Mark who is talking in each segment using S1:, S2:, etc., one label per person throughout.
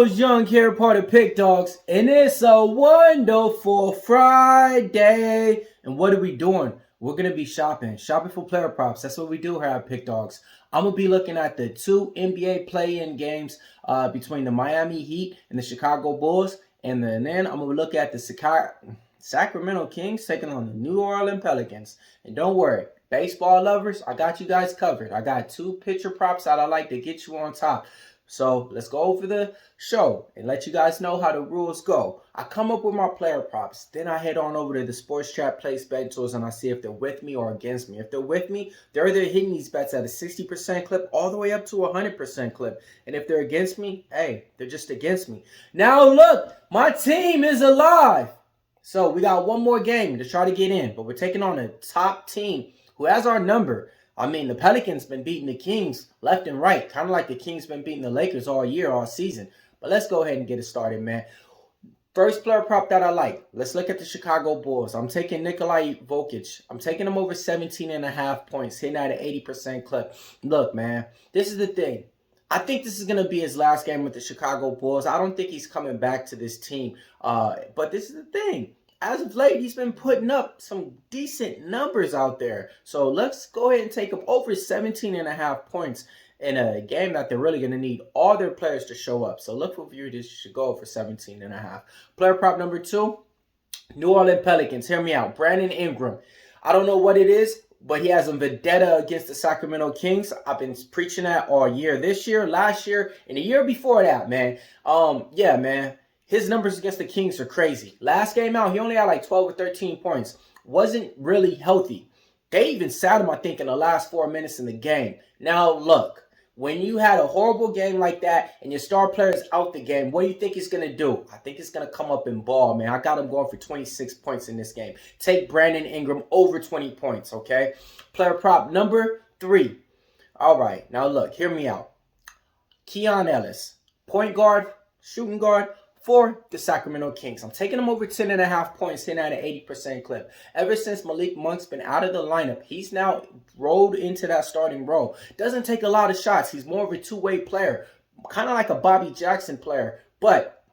S1: Millz Young here, part of Pick Dawgz, and it's a wonderful Friday. And what are we doing? We're going to be shopping for player props. That's what we do here at Pick Dawgz. I'm going to be looking at the two NBA play-in games between the Miami Heat and the Chicago Bulls. And then I'm going to look at the Sacramento Kings taking on the New Orleans Pelicans. And don't worry, baseball lovers, I got you guys covered. I got two pitcher props that I like to get you on top. So let's go over the show and let you guys know how the rules go. I come up with my player props. Then I head on over to the Sports Chat Place Bet Tools and I see if they're with me or against me. If they're with me, they're either hitting these bets at a 60% clip all the way up to a 100% clip. And if they're against me, hey, they're just against me. Now look, my team is alive. So we got one more game to try to get in. But we're taking on a top team who has our number. I mean, the Pelicans been beating the Kings left and right. Kind of like the Kings been beating the Lakers all year, all season. But let's go ahead and get it started, man. First player prop that I like. Let's look at the Chicago Bulls. I'm taking Nikolai Jokic. I'm taking him over 17.5 points, hitting at an 80% clip. Look, man, this is the thing. I think this is going to be his last game with the Chicago Bulls. I don't think he's coming back to this team. But this is the thing. As of late, he's been putting up some decent numbers out there. So let's go ahead and take him over 17.5 points in a game that they're really going to need all their players to show up. So look for you to should go over 17.5. Player prop number 2, New Orleans Pelicans. Hear me out. Brandon Ingram. I don't know what it is, but he has a vendetta against the Sacramento Kings. I've been preaching that all year. This year, last year, and the year before that, man. Yeah, man. His numbers against the Kings are crazy. Last game out, he only had like 12 or 13 points. Wasn't really healthy. They even sat him, I think, in the last 4 minutes in the game. Now, look, when you had a horrible game like that and your star player's out the game, what do you think he's going to do? I think he's going to come up and ball, man. I got him going for 26 points in this game. Take Brandon Ingram over 20 points, okay? Player prop number 3. All right, now look, hear me out. Keon Ellis, point guard, shooting guard, for the Sacramento Kings. I'm taking him over 10.5 points, hitting at an 80% clip. Ever since Malik Monk's been out of the lineup, he's now rolled into that starting role. Doesn't take a lot of shots. He's more of a two-way player, kind of like a Bobby Jackson player. But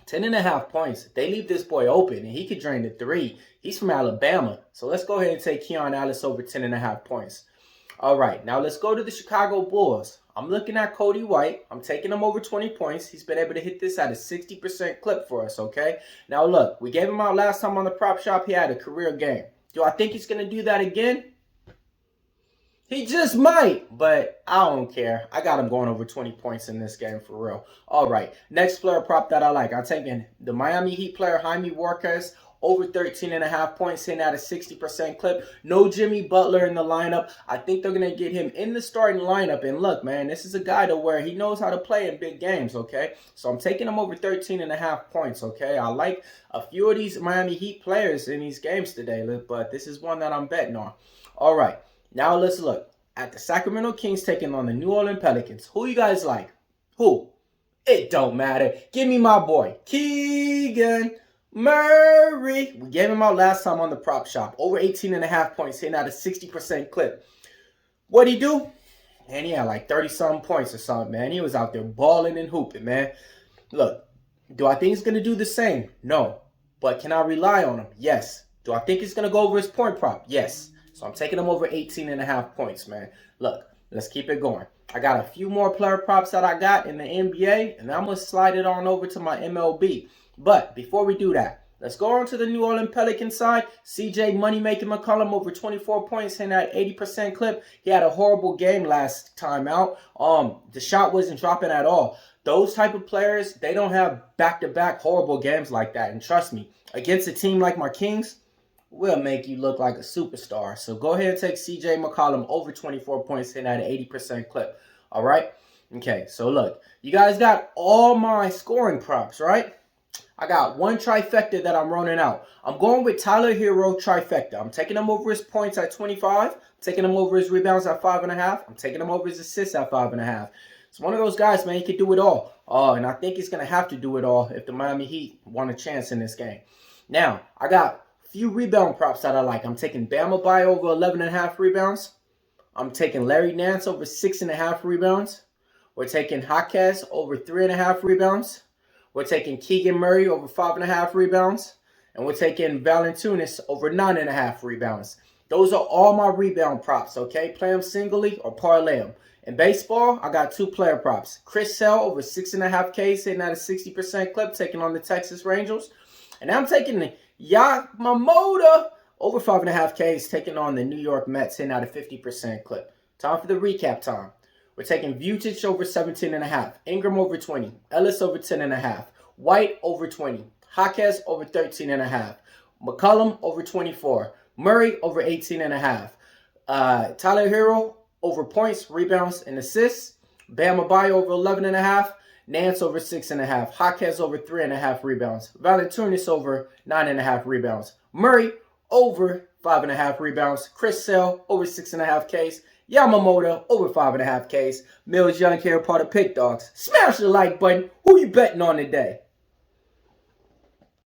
S1: 10.5 points, they leave this boy open, and he could drain the 3. He's from Alabama. So let's go ahead and take Keon Ellis over 10.5 points. All right, now let's go to the Chicago Bulls. I'm looking at Cody White. I'm taking him over 20 points. He's been able to hit this at a 60% clip for us, okay? Now, look, we gave him out last time on the prop shop. He had a career game. Do I think he's going to do that again? He just might, but I don't care. I got him going over 20 points in this game for real. All right, next player prop that I like. I'm taking the Miami Heat player, Jaime Workers, over 13.5 points, hitting at a 60% clip. No Jimmy Butler in the lineup. I think they're going to get him in the starting lineup. And look, man, this is a guy to where he knows how to play in big games, okay? So I'm taking him over 13.5 points, okay? I like a few of these Miami Heat players in these games today, but this is one that I'm betting on. All right, now let's look at the Sacramento Kings taking on the New Orleans Pelicans. Who you guys like? Who? It don't matter. Give me my boy, Keegan Murray. We gave him out last time on the prop shop. Over 18.5 points, hitting at a 60% clip. What'd he do? And he had like 30-something points or something, man. He was out there balling and hooping, man. Look, do I think he's going to do the same? No. But can I rely on him? Yes. Do I think he's going to go over his point prop? Yes. So I'm taking him over 18.5 points, man. Look, let's keep it going. I got a few more player props that I got in the NBA, and I'm going to slide it on over to my MLB. But before we do that, let's go on to the New Orleans Pelicans side. CJ Moneymaker McCollum over 24 points, hitting at 80% clip. He had a horrible game last time out. The shot wasn't dropping at all. Those type of players, they don't have back-to-back horrible games like that. And trust me, against a team like my Kings, we'll make you look like a superstar. So go ahead and take CJ McCollum over 24 points, hitting at an 80% clip. All right? Okay, so look, you guys got all my scoring props, right? I got one trifecta that I'm running out. I'm going with Tyler Hero trifecta. I'm taking him over his points at 25. I'm taking him over his rebounds at 5.5. I'm taking him over his assists at 5.5. It's one of those guys, man, he can do it all. And I think he's going to have to do it all if the Miami Heat want a chance in this game. Now, I got a few rebound props that I like. I'm taking Bam Adebayo over 11.5 rebounds. I'm taking Larry Nance over 6.5 rebounds. We're taking Hawkes over 3.5 rebounds. We're taking Keegan Murray over 5.5 rebounds. And we're taking Valanciunas over 9.5 rebounds. Those are all my rebound props, okay? Play them singly or parlay them. In baseball, I got 2 player props. Chris Sale over 6.5 Ks, hitting at a 60% clip, taking on the Texas Rangers. And I'm taking Yamamoto over 5.5 Ks, taking on the New York Mets, hitting at a 50% clip. Time for the recap time. We're taking Vucic over 17.5, Ingram over 20, Ellis over 10.5, White over 20, Hawkes over 13.5, McCollum over 24, Murray over 18.5, Tyler Hero over points, rebounds, and assists, Bam Adebayo over 11.5, Nance over 6.5, Hawkes over 3.5 rebounds, Valanciunas over 9.5 rebounds, Murray over 5.5 rebounds, Chris Sale over 6.5 Ks, Yamamoto over 5.5 Ks. Millz Young here, part of PickDawgz. Smash the like button. Who you betting on today?